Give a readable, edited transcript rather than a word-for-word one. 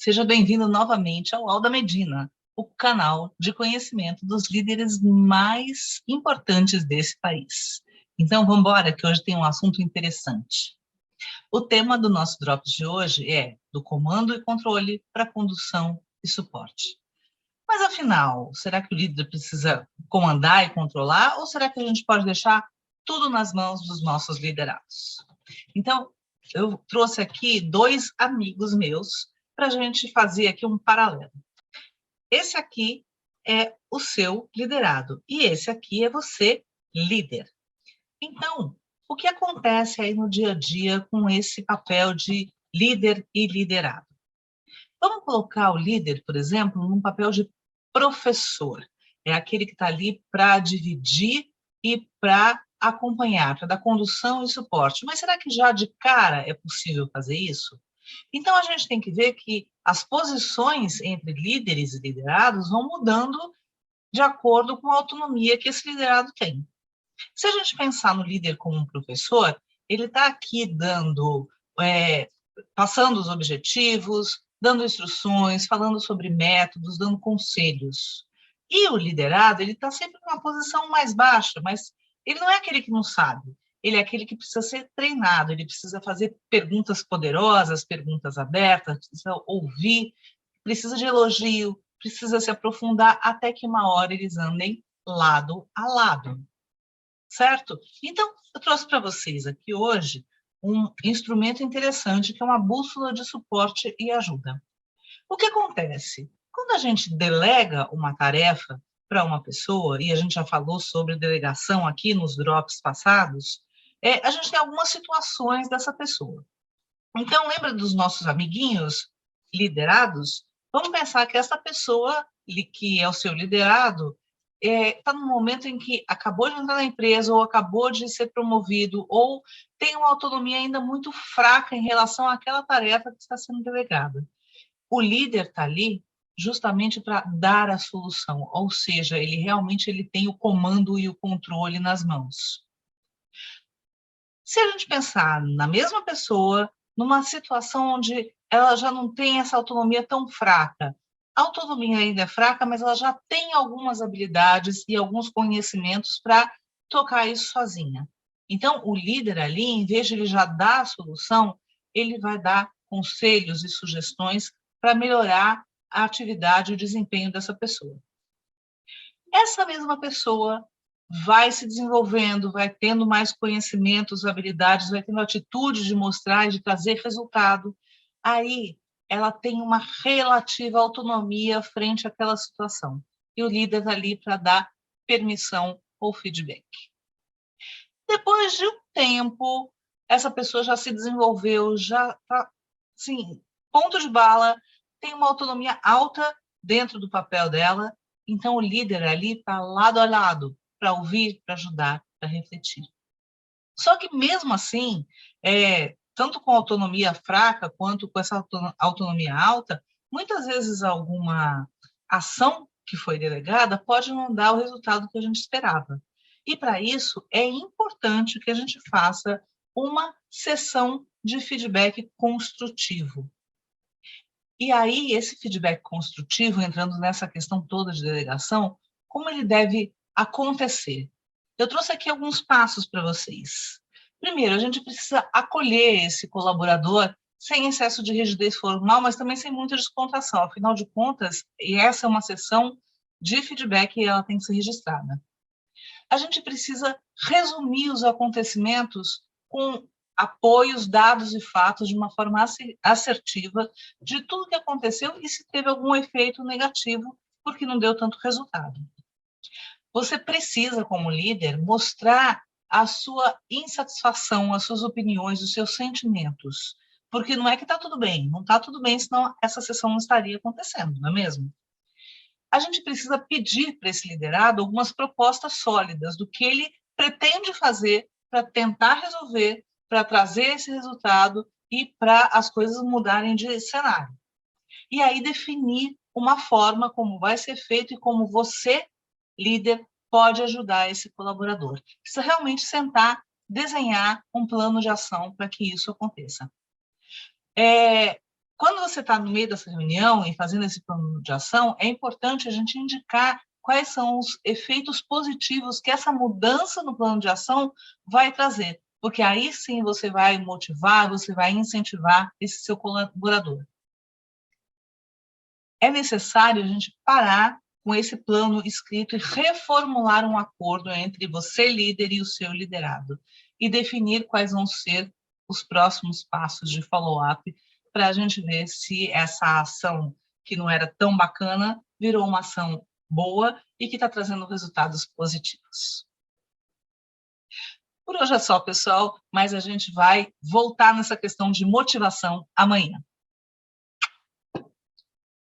Seja bem-vindo novamente ao Alda Medina, o canal de conhecimento dos líderes mais importantes desse país. Então, vamos embora, que hoje tem um assunto interessante. O tema do nosso Drops de hoje é do comando e controle para condução e suporte. Mas, afinal, será que o líder precisa comandar e controlar, ou será que a gente pode deixar tudo nas mãos dos nossos liderados? Então, eu trouxe aqui dois amigos meus para a gente fazer aqui um paralelo. Esse aqui é o seu liderado e esse aqui é você, líder. Então, o que acontece aí no dia a dia com esse papel de líder e liderado? Vamos colocar o líder, por exemplo, num papel de professor. É aquele que está ali para dividir e para acompanhar, para dar condução e suporte. Mas será que já de cara é possível fazer isso? Então, a gente tem que ver que as posições entre líderes e liderados vão mudando de acordo com a autonomia que esse liderado tem. Se a gente pensar no líder como um professor, ele está aqui passando os objetivos, dando instruções, falando sobre métodos, dando conselhos. E o liderado, ele está sempre numa posição mais baixa, mas ele não é aquele que não sabe, ele é aquele que precisa ser treinado, ele precisa fazer perguntas poderosas, perguntas abertas, precisa ouvir, precisa de elogio, precisa se aprofundar até que uma hora eles andem lado a lado. Certo? Então, eu trouxe para vocês aqui hoje um instrumento interessante, que é uma bússola de suporte e ajuda. O que acontece? Quando a gente delega uma tarefa para uma pessoa, e a gente já falou sobre delegação aqui nos drops passados, a gente tem algumas situações dessa pessoa. Então, lembra dos nossos amiguinhos liderados? Vamos pensar que essa pessoa, que é o seu liderado, está num momento em que acabou de entrar na empresa, ou acabou de ser promovido, ou tem uma autonomia ainda muito fraca em relação àquela tarefa que está sendo delegada. O líder está ali justamente para dar a solução, ou seja, ele tem o comando e o controle nas mãos. Se a gente pensar na mesma pessoa, numa situação onde ela já não tem essa autonomia tão fraca, a autonomia ainda é fraca, mas ela já tem algumas habilidades e alguns conhecimentos para tocar isso sozinha. Então, o líder ali, em vez de ele já dar a solução, ele vai dar conselhos e sugestões para melhorar a atividade e o desempenho dessa pessoa. Essa mesma pessoa vai se desenvolvendo, vai tendo mais conhecimentos, habilidades, vai tendo atitude de mostrar e de trazer resultado. Aí ela tem uma relativa autonomia frente àquela situação. E o líder está ali para dar permissão ou feedback. Depois de um tempo, essa pessoa já se desenvolveu, já está, assim, ponto de bala, tem uma autonomia alta dentro do papel dela, então o líder ali está lado a lado, para ouvir, para ajudar, para refletir. Só que mesmo assim, tanto com autonomia fraca quanto com essa autonomia alta, muitas vezes alguma ação que foi delegada pode não dar o resultado que a gente esperava. E para isso é importante que a gente faça uma sessão de feedback construtivo. E aí, esse feedback construtivo, entrando nessa questão toda de delegação, como ele deve acontecer? Eu trouxe aqui alguns passos para vocês. Primeiro, a gente precisa acolher esse colaborador sem excesso de rigidez formal, mas também sem muita descontração. Afinal de contas, essa é uma sessão de feedback e ela tem que ser registrada. A gente precisa resumir os acontecimentos com apoios, dados e fatos de uma forma assertiva de tudo que aconteceu e se teve algum efeito negativo porque não deu tanto resultado. Você precisa, como líder, mostrar a sua insatisfação, as suas opiniões, os seus sentimentos, porque não é que está tudo bem, não está tudo bem, senão essa sessão não estaria acontecendo, não é mesmo? A gente precisa pedir para esse liderado algumas propostas sólidas do que ele pretende fazer para tentar resolver, para trazer esse resultado e para as coisas mudarem de cenário. E aí definir uma forma como vai ser feito e como você, líder, pode ajudar esse colaborador. Precisa realmente sentar, desenhar um plano de ação para que isso aconteça. Quando você está no meio dessa reunião e fazendo esse plano de ação, é importante a gente indicar quais são os efeitos positivos que essa mudança no plano de ação vai trazer, porque aí sim você vai motivar, você vai incentivar esse seu colaborador. É necessário a gente parar com esse plano escrito e reformular um acordo entre você, líder, e o seu liderado, e definir quais vão ser os próximos passos de follow-up para a gente ver se essa ação que não era tão bacana virou uma ação boa e que está trazendo resultados positivos. Por hoje é só, pessoal, mas a gente vai voltar nessa questão de motivação amanhã.